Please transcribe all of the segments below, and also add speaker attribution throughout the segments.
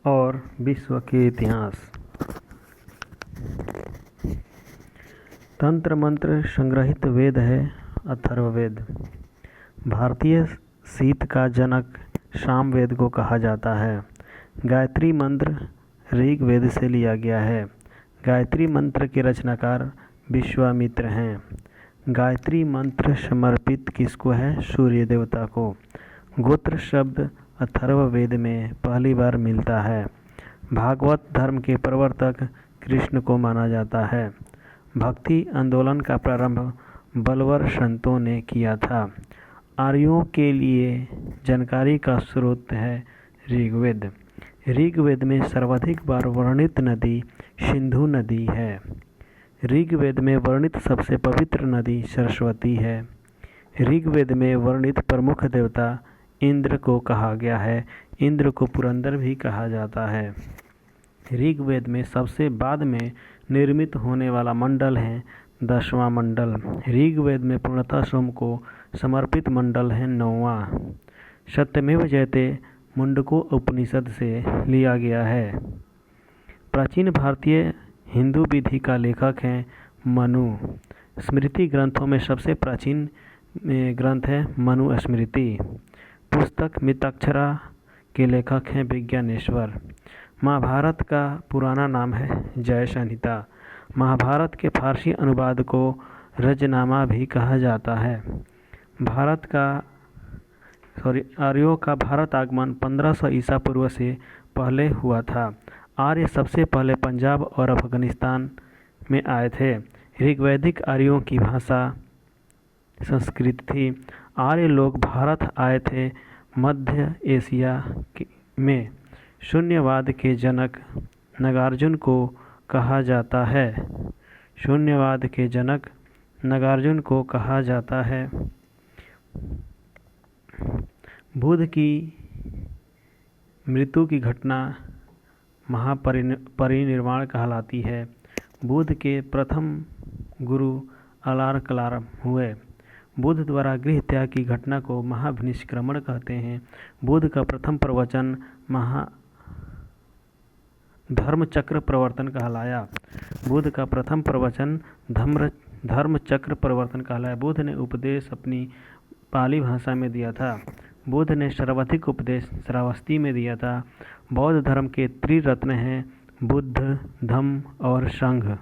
Speaker 1: और विश्व के इतिहास। तंत्र मंत्र संग्रहित वेद है अथर्ववेद। भारतीय शीत का जनक सामवेद को कहा जाता है। गायत्री मंत्र ऋग्वेद से लिया गया है। गायत्री मंत्र के रचनाकार विश्वामित्र हैं। गायत्री मंत्र समर्पित किसको है? सूर्य देवता को। गोत्र शब्द अथर्ववेद में पहली बार मिलता है। भागवत धर्म के प्रवर्तक कृष्ण को माना जाता है। भक्ति आंदोलन का प्रारंभ बलवर संतों ने किया था। आर्यों के लिए जानकारी का स्रोत है ऋग्वेद। ऋग्वेद में सर्वाधिक बार वर्णित नदी सिंधु नदी है। ऋग्वेद में वर्णित सबसे पवित्र नदी सरस्वती है। ऋग्वेद में वर्णित प्रमुख देवता इंद्र को कहा गया है। इंद्र को पुरंदर भी कहा जाता है। ऋग्वेद में सबसे बाद में निर्मित होने वाला मंडल है 10वां मंडल। ऋग्वेद में पूर्णतः सोम को समर्पित मंडल है 9वां। सत्यमेव जयते मुंडको उपनिषद से लिया गया है। प्राचीन भारतीय हिंदू विधि का लेखक है मनु। स्मृति ग्रंथों में सबसे प्राचीन ग्रंथ है मनु स्मृति। पुस्तक मिताक्षरा के लेखक हैं विज्ञानेश्वर। महाभारत का पुराना नाम है जय संहिता। महाभारत के फारसी अनुवाद को रजनामा भी कहा जाता है। आर्यों का भारत आगमन 1500 ईसा पूर्व से पहले हुआ था। आर्य सबसे पहले पंजाब और अफगानिस्तान में आए थे। ऋग्वैदिक आर्यों की भाषा संस्कृत थी। आर्य लोग भारत आए थे मध्य एशिया में। शून्यवाद के जनक नागार्जुन को कहा जाता है। शून्यवाद के जनक नागार्जुन को कहा जाता है। बुद्ध की मृत्यु की घटना महापरिनिर्वाण कहलाती है। बुद्ध के प्रथम गुरु अलार कलार हुए। बुद्ध द्वारा गृह त्याग की घटना को महाभिनिष्क्रमण कहते हैं। बुद्ध का प्रथम प्रवचन धर्मचक्र प्रवर्तन कहलाया। बुद्ध का प्रथम प्रवचन धर्मचक्र प्रवर्तन कहलाया। बुद्ध ने उपदेश अपनी पाली भाषा में दिया था। बुद्ध ने सर्वाधिक उपदेश श्रावस्ती में दिया था। बौद्ध धर्म के त्रिरत्न हैं बुद्ध, धम्म और संघ।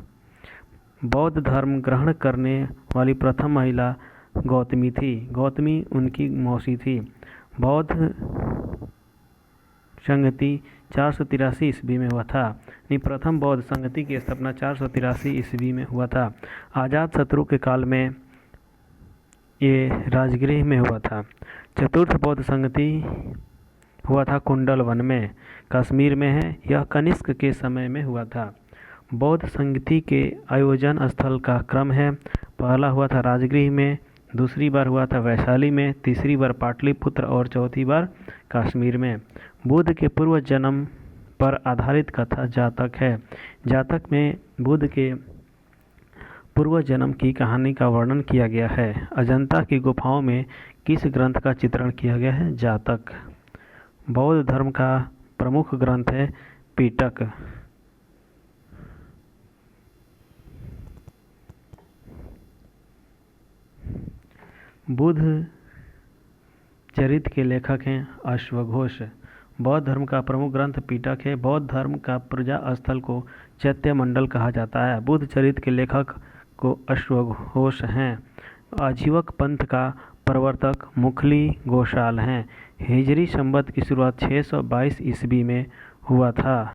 Speaker 1: बौद्ध धर्म ग्रहण करने वाली प्रथम महिला गौतमी थी। गौतमी उनकी मौसी थी। बौद्ध संगति 483 ईस्वी में हुआ था। प्रथम बौद्ध संगति की स्थापना 483 ईस्वी में हुआ था। अजातशत्रु के काल में ये राजगृह में हुआ था। चतुर्थ बौद्ध संगति हुआ था कुंडल वन में, कश्मीर में है। यह कनिष्क के समय में हुआ था। बौद्ध संगति के आयोजन स्थल का क्रम है। पहला हुआ था राजगृह में, दूसरी बार हुआ था वैशाली में, तीसरी बार पाटलिपुत्र और चौथी बार कश्मीर में। बुद्ध के पूर्व जन्म पर आधारित कथा जातक है। जातक में बुद्ध के पूर्व जन्म की कहानी का वर्णन किया गया है। अजंता की गुफाओं में किस ग्रंथ का चित्रण किया गया है? जातक। बौद्ध धर्म का प्रमुख ग्रंथ है पिटक। बुद्ध चरित के लेखक हैं अश्वघोष। बौद्ध धर्म का प्रमुख ग्रंथ पिटक है। बौद्ध धर्म का प्रजा स्थल को चैत्य मंडल कहा जाता है। बुद्ध चरित के लेखक को अश्वघोष हैं। आजीवक पंथ का प्रवर्तक मुखली गोशाल हैं। हिजरी संवत की शुरुआत 622 ईस्वी में हुआ था।